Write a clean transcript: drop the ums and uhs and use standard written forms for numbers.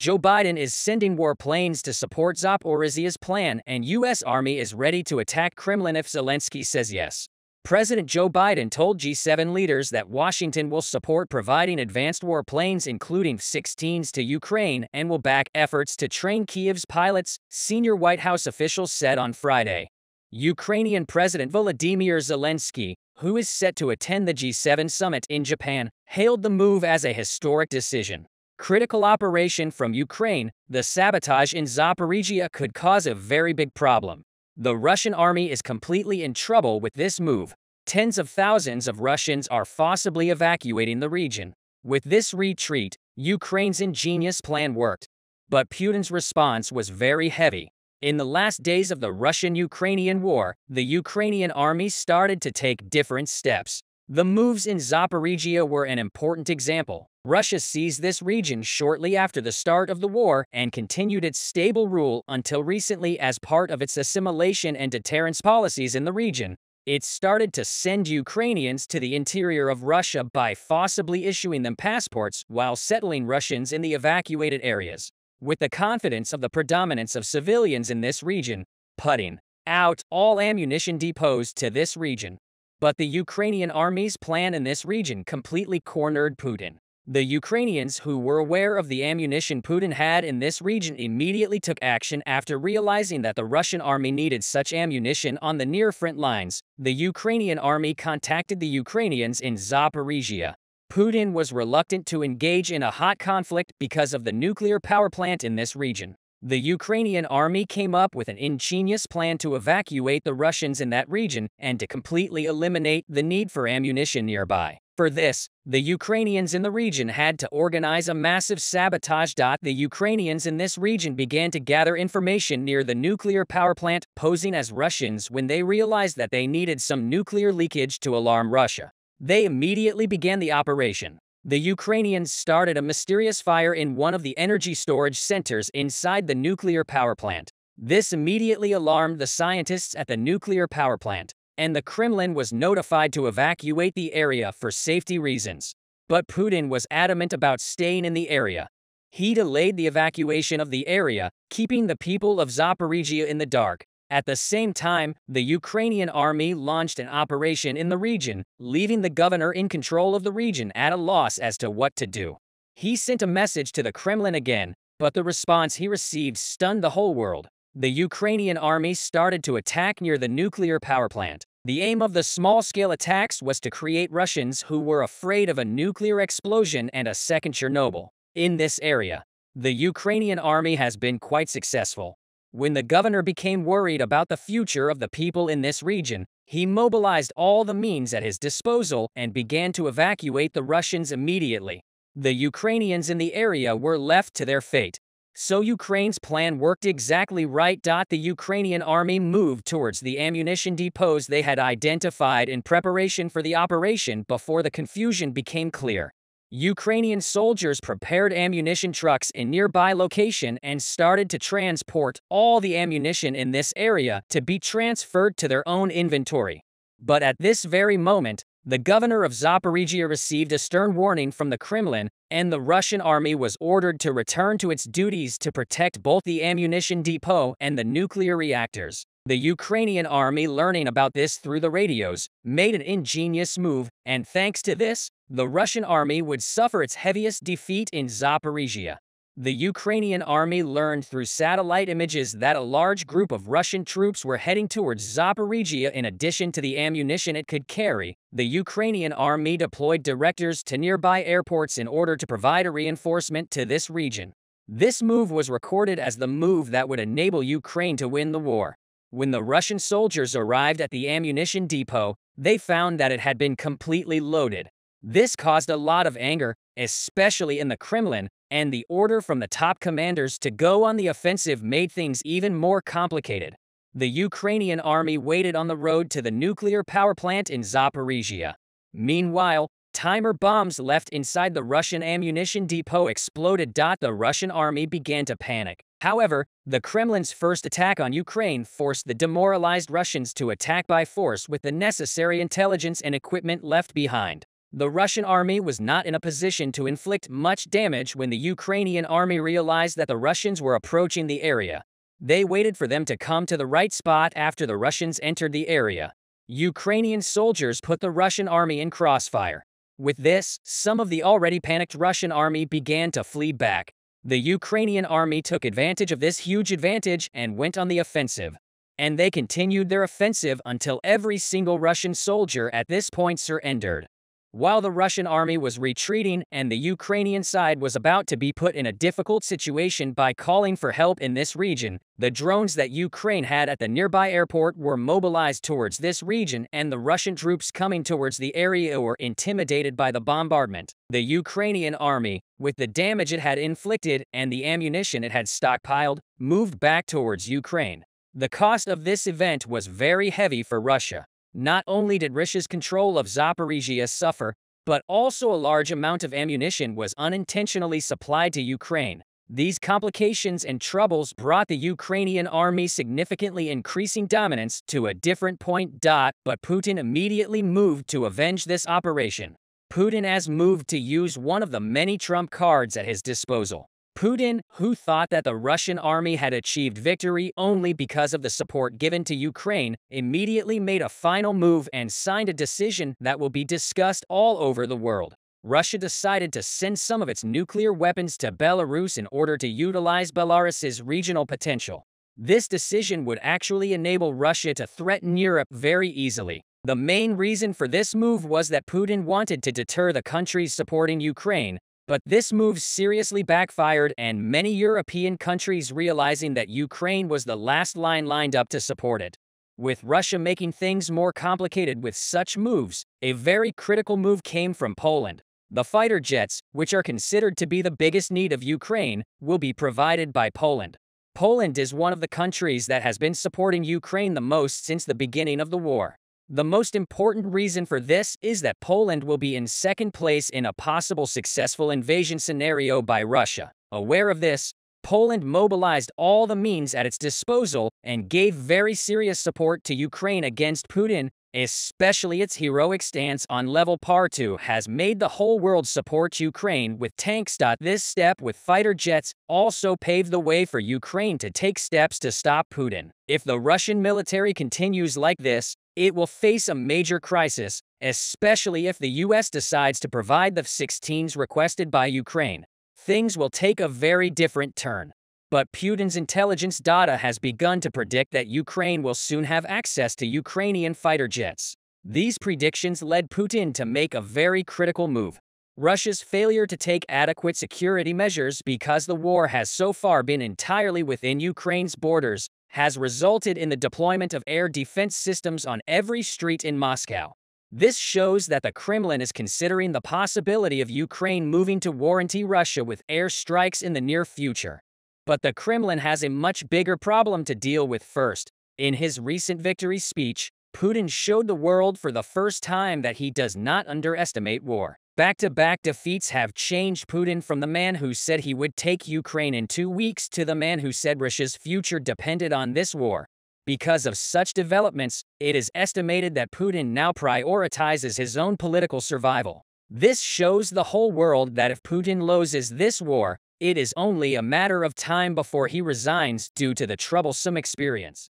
Joe Biden is sending warplanes to support Zaporizhia's plan, and U.S. Army is ready to attack Kremlin if Zelensky says yes. President Joe Biden told G7 leaders that Washington will support providing advanced warplanes, including F-16s, to Ukraine and will back efforts to train Kyiv's pilots, senior White House officials said on Friday. Ukrainian President Volodymyr Zelensky, who is set to attend the G7 summit in Japan, hailed the move as a historic decision. Critical operation from Ukraine, the sabotage in Zaporizhia could cause a very big problem. The Russian army is completely in trouble with this move. Tens of thousands of Russians are forcibly evacuating the region. With this retreat, Ukraine's ingenious plan worked. But Putin's response was very heavy. In the last days of the Russian-Ukrainian war, the Ukrainian army started to take different steps. The moves in Zaporizhia were an important example. Russia seized this region shortly after the start of the war and continued its stable rule until recently as part of its assimilation and deterrence policies in the region. It started to send Ukrainians to the interior of Russia by forcibly issuing them passports while settling Russians in the evacuated areas. With the confidence of the predominance of civilians in this region, putting out all ammunition depots to this region. But the Ukrainian army's plan in this region completely cornered Putin. The Ukrainians, who were aware of the ammunition Putin had in this region, immediately took action after realizing that the Russian army needed such ammunition on the near front lines. The Ukrainian army contacted the Ukrainians in Zaporizhia. Putin was reluctant to engage in a hot conflict because of the nuclear power plant in this region. The Ukrainian army came up with an ingenious plan to evacuate the Russians in that region and to completely eliminate the need for ammunition nearby. For this, the Ukrainians in the region had to organize a massive sabotage. The Ukrainians in this region began to gather information near the nuclear power plant, posing as Russians when they realized that they needed some nuclear leakage to alarm Russia. They immediately began the operation. The Ukrainians started a mysterious fire in one of the energy storage centers inside the nuclear power plant. This immediately alarmed the scientists at the nuclear power plant, and the Kremlin was notified to evacuate the area for safety reasons. But Putin was adamant about staying in the area. He delayed the evacuation of the area, keeping the people of Zaporizhia in the dark. At the same time, the Ukrainian army launched an operation in the region, leaving the governor in control of the region at a loss as to what to do. He sent a message to the Kremlin again, but the response he received stunned the whole world. The Ukrainian army started to attack near the nuclear power plant. The aim of the small-scale attacks was to create Russians who were afraid of a nuclear explosion and a second Chernobyl. In this area, the Ukrainian army has been quite successful. When the governor became worried about the future of the people in this region, he mobilized all the means at his disposal and began to evacuate the Russians immediately. The Ukrainians in the area were left to their fate. So Ukraine's plan worked exactly right. The Ukrainian army moved towards the ammunition depots they had identified in preparation for the operation before the confusion became clear. Ukrainian soldiers prepared ammunition trucks in nearby location and started to transport all the ammunition in this area to be transferred to their own inventory. But at this very moment, the governor of Zaporizhia received a stern warning from the Kremlin, and the Russian army was ordered to return to its duties to protect both the ammunition depot and the nuclear reactors. The Ukrainian army, learning about this through the radios, made an ingenious move, and thanks to this, the Russian army would suffer its heaviest defeat in Zaporizhia. The Ukrainian army learned through satellite images that a large group of Russian troops were heading towards Zaporizhia. In addition to the ammunition it could carry, the Ukrainian army deployed directors to nearby airports in order to provide a reinforcement to this region. This move was recorded as the move that would enable Ukraine to win the war. When the Russian soldiers arrived at the ammunition depot, they found that it had been completely loaded. This caused a lot of anger, especially in the Kremlin, and the order from the top commanders to go on the offensive made things even more complicated. The Ukrainian army waited on the road to the nuclear power plant in Zaporizhia. Meanwhile, timer bombs left inside the Russian ammunition depot exploded. The Russian army began to panic. However, the Kremlin's first attack on Ukraine forced the demoralized Russians to attack by force with the necessary intelligence and equipment left behind. The Russian army was not in a position to inflict much damage when the Ukrainian army realized that the Russians were approaching the area. They waited for them to come to the right spot after the Russians entered the area. Ukrainian soldiers put the Russian army in crossfire. With this, some of the already panicked Russian army began to flee back. The Ukrainian army took advantage of this huge advantage and went on the offensive. And they continued their offensive until every single Russian soldier at this point surrendered. While the Russian army was retreating and the Ukrainian side was about to be put in a difficult situation by calling for help in this region, the drones that Ukraine had at the nearby airport were mobilized towards this region, and the Russian troops coming towards the area were intimidated by the bombardment. The Ukrainian army, with the damage it had inflicted and the ammunition it had stockpiled, moved back towards Ukraine. The cost of this event was very heavy for Russia. Not only did Russia's control of Zaporizhzhia suffer, but also a large amount of ammunition was unintentionally supplied to Ukraine. These complications and troubles brought the Ukrainian army significantly increasing dominance to a different point. But Putin immediately moved to avenge this operation. Putin has moved to use one of the many trump cards at his disposal. Putin, who thought that the Russian army had achieved victory only because of the support given to Ukraine, immediately made a final move and signed a decision that will be discussed all over the world. Russia decided to send some of its nuclear weapons to Belarus in order to utilize Belarus's regional potential. This decision would actually enable Russia to threaten Europe very easily. The main reason for this move was that Putin wanted to deter the countries supporting Ukraine. But this move seriously backfired, and many European countries realizing that Ukraine was the last line lined up to support it. With Russia making things more complicated with such moves, a very critical move came from Poland. The fighter jets, which are considered to be the biggest need of Ukraine, will be provided by Poland. Poland is one of the countries that has been supporting Ukraine the most since the beginning of the war. The most important reason for this is that Poland will be in second place in a possible successful invasion scenario by Russia. Aware of this, Poland mobilized all the means at its disposal and gave very serious support to Ukraine against Putin, especially its heroic stance on level par 2 has made the whole world support Ukraine with tanks. This step with fighter jets also paved the way for Ukraine to take steps to stop Putin. If the Russian military continues like this, it will face a major crisis, especially if the US decides to provide the F-16s requested by Ukraine. Things will take a very different turn. But Putin's intelligence data has begun to predict that Ukraine will soon have access to Ukrainian fighter jets. These predictions led Putin to make a very critical move. Russia's failure to take adequate security measures because the war has so far been entirely within Ukraine's borders has resulted in the deployment of air defense systems on every street in Moscow. This shows that the Kremlin is considering the possibility of Ukraine moving to warranty Russia with air strikes in the near future. But the Kremlin has a much bigger problem to deal with first. In his recent victory speech, Putin showed the world for the first time that he does not underestimate war. Back-to-back defeats have changed Putin from the man who said he would take Ukraine in 2 weeks to the man who said Russia's future depended on this war. Because of such developments, it is estimated that Putin now prioritizes his own political survival. This shows the whole world that if Putin loses this war, it is only a matter of time before he resigns due to the troublesome experience.